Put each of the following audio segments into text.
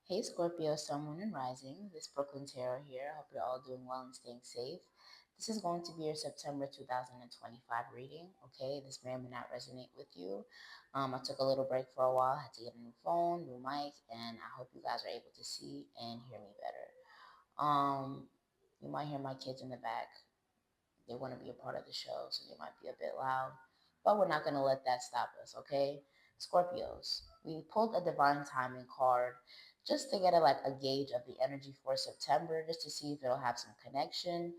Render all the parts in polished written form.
Hey Scorpio, Sun, Moon, and Rising. This is Brooklyn Tarot here. I hope you're all doing well and staying safe. This is going to be your September 2025 reading. Okay, this may or may not resonate with you. I took a little break for a while, had to get a new phone, new mic, and I hope you guys are able to see and hear me better. You might hear my kids in the back. They want to be a part of the show, so they might be a bit loud. But we're not going to let that stop us, okay? Scorpios, we pulled a divine timing card just to get a gauge of the energy for September, just to see if it'll have some connection.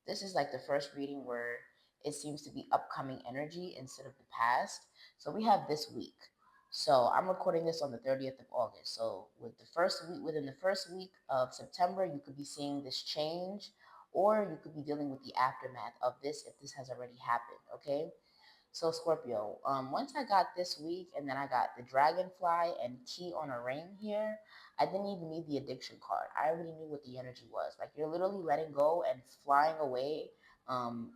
This is like the first reading where it seems to be upcoming energy instead of the past. So we have this week. So I'm recording this on the 30th of August. So within the first week of September, you could be seeing this change, or you could be dealing with the aftermath of this if this has already happened. Okay. So Scorpio, once I got this week, and then I got the dragonfly and key on a ring here, I didn't even need the addiction card. I already knew what the energy was. Like, you're literally letting go and flying away um,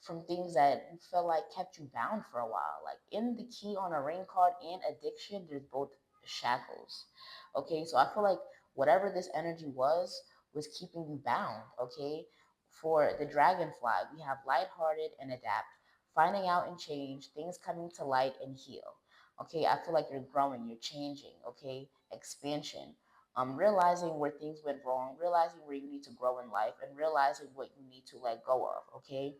from things that you felt like kept you bound for a while. Like, in the key on a ring card and addiction, there's both shackles. Okay, so I feel like whatever this energy was keeping you bound. Okay, for the dragonfly, we have lighthearted and adapt, finding out and change, things coming to light and heal. Okay, I feel like you're growing, you're changing. Okay, expansion. Realizing where things went wrong, realizing where you need to grow in life, and realizing what you need to let go of. Okay,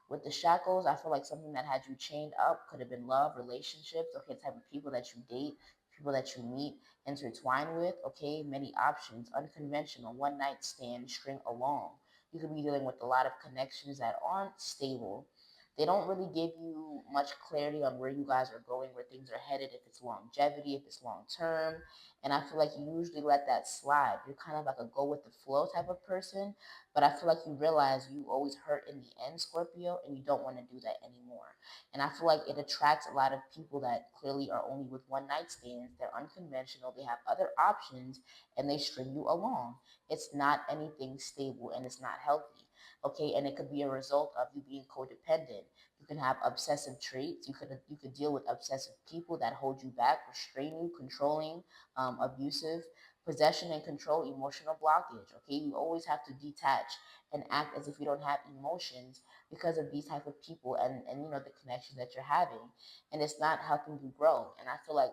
with the shackles, I feel like something that had you chained up could have been love, relationships. Okay, type of people that you date, people that you meet, intertwine with. Okay, many options, unconventional, one night stand, string along. You could be dealing with a lot of connections that aren't stable. They don't really give you much clarity on where you guys are going, where things are headed, if it's longevity, if it's long term. And I feel like you usually let that slide. You're kind of like a go with the flow type of person. But I feel like you realize you always hurt in the end, Scorpio, and you don't want to do that anymore. And I feel like it attracts a lot of people that clearly are only with one night stands. They're unconventional, they have other options, and they string you along. It's not anything stable and it's not healthy. Okay, and it could be a result of you being codependent. You can have obsessive traits. You could deal with obsessive people that hold you back, restrain you, controlling, abusive, possession and control, emotional blockage. Okay, you always have to detach and act as if you don't have emotions because of these type of people, and the connection that you're having, and it's not helping you grow. And I feel like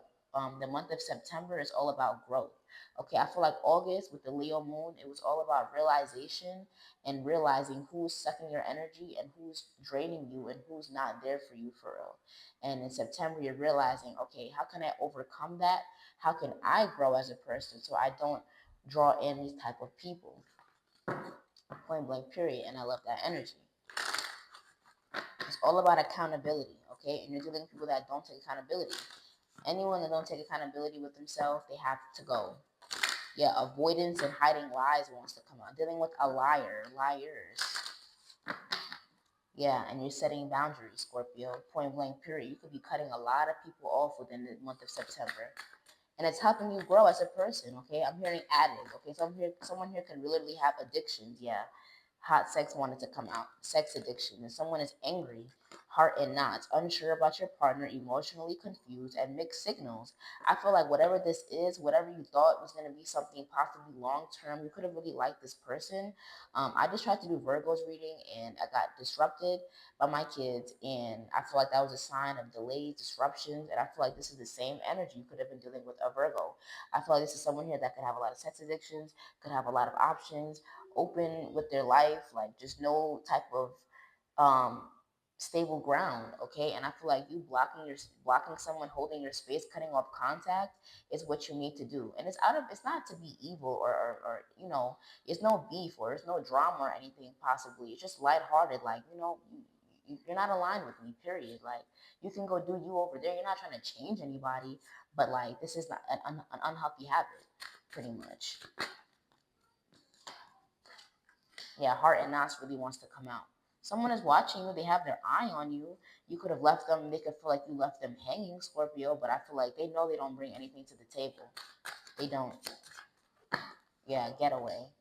the month of September is all about growth. Okay, I feel like August with the Leo moon, it was all about realization and realizing who's sucking your energy and who's draining you and who's not there for you for real. And in September, you're realizing, okay, how can I overcome that? How can I grow as a person so I don't draw in these type of people? Point blank, period. And I love that energy. It's all about accountability, okay? And you're dealing with people that don't take accountability. Anyone that don't take accountability with themselves, they have to go. Yeah, avoidance and hiding lies wants to come out. Dealing with a liar, liars. Yeah, and you're setting boundaries, Scorpio. Point blank, period. You could be cutting a lot of people off within the month of September. And it's helping you grow as a person, okay? I'm hearing addict, okay? Someone here can literally have addictions, yeah. Hot sex wanted to come out, sex addiction, and someone is angry, heart in knots, unsure about your partner, emotionally confused, and mixed signals. I feel like whatever this is, whatever you thought was going to be something possibly long term, you could have really liked this person. I just tried to do Virgo's reading and I got disrupted by my kids, and I feel like that was a sign of delays, disruptions, and I feel like this is the same energy you could have been dealing with a Virgo. I feel like this is someone here that could have a lot of sex addictions, could have a lot of options, open with their life, like just no type of um stable ground. Okay, and I feel like you blocking someone, holding your space, cutting off contact is what you need to do. And it's not to be evil, or it's no beef or it's no drama or anything. Possibly it's just lighthearted, like you're not aligned with me, period. Like, you can go do you over there. You're not trying to change anybody, but like, this is not an unhealthy habit, pretty much. Yeah, heart and knots really wants to come out. Someone is watching you, they have their eye on you. You could have left them, they could feel like you left them hanging, Scorpio, but I feel like they know they don't bring anything to the table. They don't. Yeah, getaway.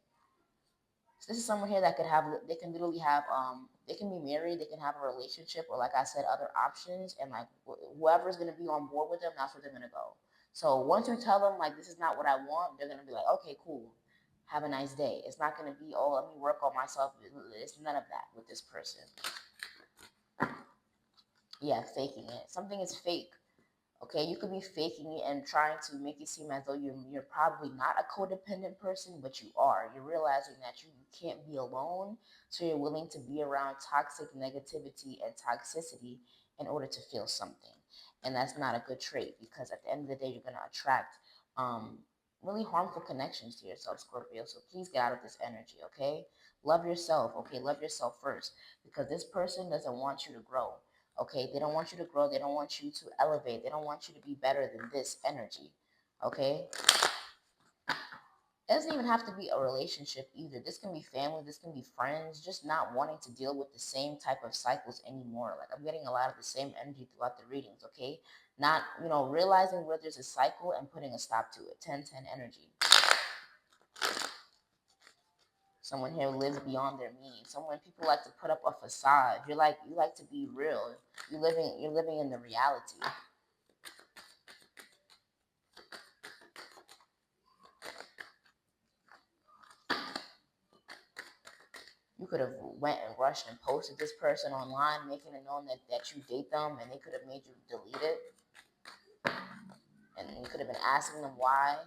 So this is someone here that could have, they can literally have, they can be married, they can have a relationship, or like I said, other options, and like whoever's gonna be on board with them, that's where they're gonna go. So once you tell them, like, this is not what I want, they're going to be like, okay, cool. Have a nice day. It's not going to be, oh, let me work on myself. It's none of that with this person. Yeah, faking it. Something is fake. Okay, you could be faking it and trying to make it seem as though you're probably not a codependent person, but you are. You're realizing that you can't be alone, so you're willing to be around toxic negativity and toxicity in order to feel something. And that's not a good trait, because at the end of the day, you're gonna attract really harmful connections to yourself, Scorpio. So please get out of this energy, okay? Love yourself, okay? Love yourself first, because this person doesn't want you to grow. Okay, they don't want you to grow. They don't want you to elevate. They don't want you to be better than this energy. Okay, it doesn't even have to be a relationship either. This can be family. This can be friends. Just not wanting to deal with the same type of cycles anymore. Like, I'm getting a lot of the same energy throughout the readings. Okay, not, realizing where there's a cycle and putting a stop to it. 10-10 energy. Someone here lives beyond their means. Someone, people like to put up a facade. You like to be real. You're living in the reality. You could have went and rushed and posted this person online, making it known that you date them, and they could have made you delete it. And you could have been asking them why.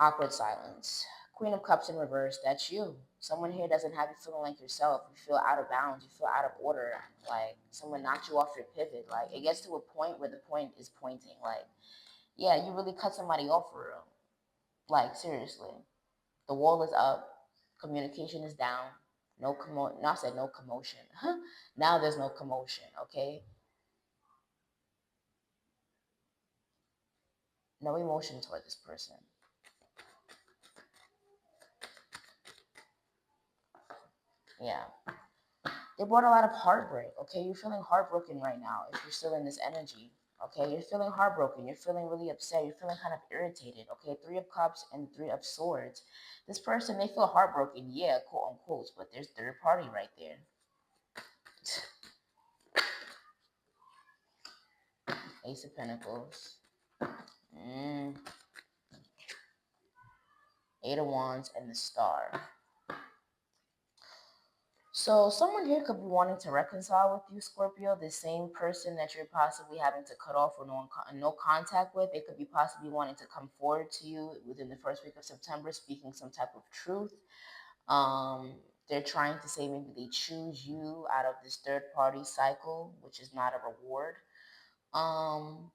Awkward silence. Queen of Cups in reverse, that's you. Someone here doesn't have you feeling like yourself. You feel out of bounds. You feel out of order. Like, someone knocked you off your pivot. Like, it gets to a point where the point is pointing. Like, yeah, you really cut somebody off for real. Like, seriously. The wall is up. Communication is down. No commo. Not said no commotion. Now there's no commotion. Okay. No emotion toward this person. Yeah. They brought a lot of heartbreak. Okay. You're feeling heartbroken right now if you're still in this energy. Okay. You're feeling heartbroken. You're feeling really upset. You're feeling kind of irritated. Okay. 3 of Cups and 3 of Swords. This person, they feel heartbroken. Yeah, quote unquote. But there's third party right there. Ace of Pentacles. Mm. 8 of Wands and the Star. So someone here could be wanting to reconcile with you, Scorpio. The same person that you're possibly having to cut off or no contact with, they could be possibly wanting to come forward to you within the first week of September, speaking some type of truth. They're trying to say maybe they choose you out of this third party cycle, which is not a reward. Um,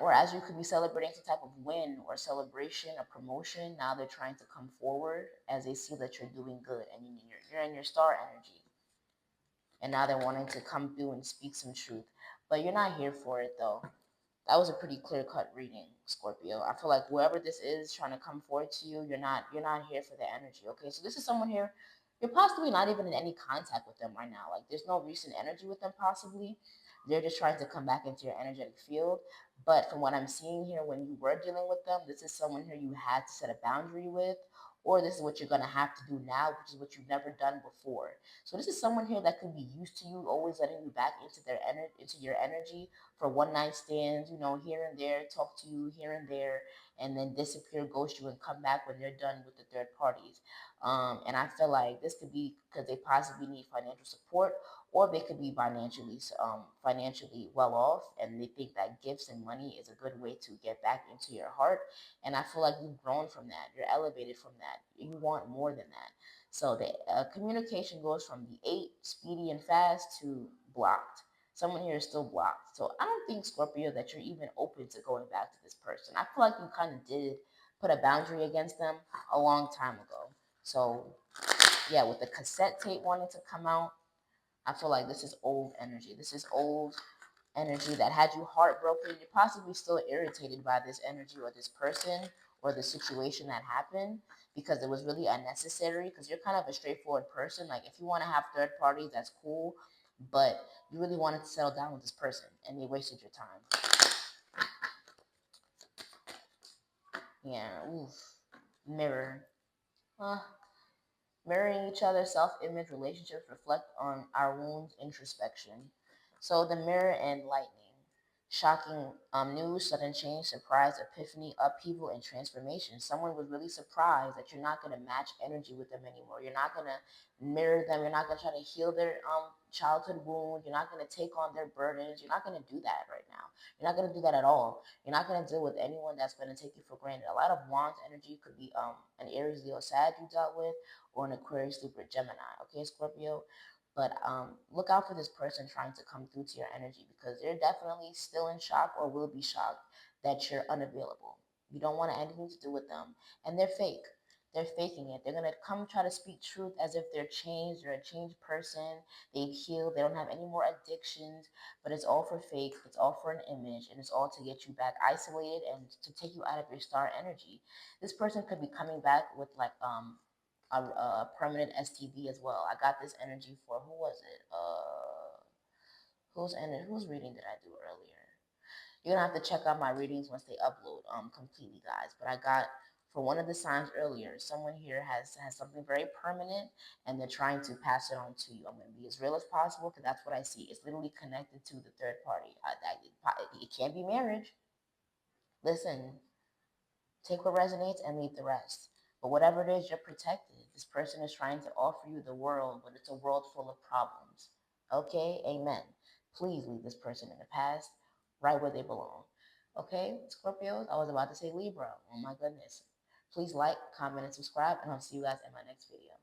or as you could be celebrating some type of win or celebration or promotion, now they're trying to come forward as they see that you're doing good and you're in your star energy. And now they're wanting to come through and speak some truth. But you're not here for it though. That was a pretty clear cut reading, Scorpio. I feel like whoever this is trying to come forward to you, you're not here for the energy. Okay, so this is someone here. You're possibly not even in any contact with them right now. Like, there's no recent energy with them. Possibly, they're just trying to come back into your energetic field. But from what I'm seeing here, when you were dealing with them, this is someone here you had to set a boundary with, or this is what you're gonna have to do now, which is what you've never done before. So this is someone here that could be used to you, always letting you back into into your energy for one night stands, here and there, talk to you here and there, and then disappear, ghost you, and come back when they're done with the third parties. And I feel like this could be because they possibly need financial support, or they could be financially well off, and they think that gifts and money is a good way to get back into your heart. And I feel like you've grown from that. You're elevated from that. You want more than that. So the communication goes from the 8, speedy and fast, to blocked. Someone here is still blocked. So I don't think, Scorpio, that you're even open to going back to this person. I feel like you kind of did put a boundary against them a long time ago. So yeah, with the cassette tape wanting to come out, I feel like this is old energy. This is old energy that had you heartbroken. You're possibly still irritated by this energy or this person or the situation that happened, because it was really unnecessary, because you're kind of a straightforward person. Like, if you want to have third parties, that's cool, but you really wanted to settle down with this person and they wasted your time. Yeah, oof. Mirror. Uh, Mirroring each other, self image, relationships reflect on our wounds, introspection. So the mirror and lightning. Shocking news, sudden change, surprise, epiphany, upheaval, and transformation. Someone was really surprised that you're not going to match energy with them anymore. You're not going to mirror them. You're not going to try to heal their childhood wound. You're not going to take on their burdens. You're not going to do that right now. You're not going to do that at all. You're not going to deal with anyone that's going to take you for granted. A lot of wands energy could be an Aries, Leo, Sag you dealt with, or an Aquarius, Libra, Gemini. Okay, Scorpio. But look out for this person trying to come through to your energy because they're definitely still in shock or will be shocked that you're unavailable. You don't want anything to do with them. And they're fake. They're faking it. They're going to come try to speak truth as if they're changed. They're a changed person. They've healed. They don't have any more addictions. But it's all for fake. It's all for an image. And it's all to get you back isolated and to take you out of your star energy. This person could be coming back with like a permanent STD as well. I got this energy for who was it? Whose reading did I do earlier? You're gonna have to check out my readings once they upload completely, guys. But I got for one of the signs earlier, someone here has something very permanent and they're trying to pass it on to you. I'm gonna be as real as possible because that's what I see. It's literally connected to the third party. It can't be marriage. Listen, take what resonates and leave the rest. But whatever it is, you're protected. This person is trying to offer you the world, but it's a world full of problems. Okay? Amen. Please leave this person in the past, right where they belong. Okay, Scorpios? I was about to say Libra. Oh my goodness. Please like, comment, and subscribe, and I'll see you guys in my next video.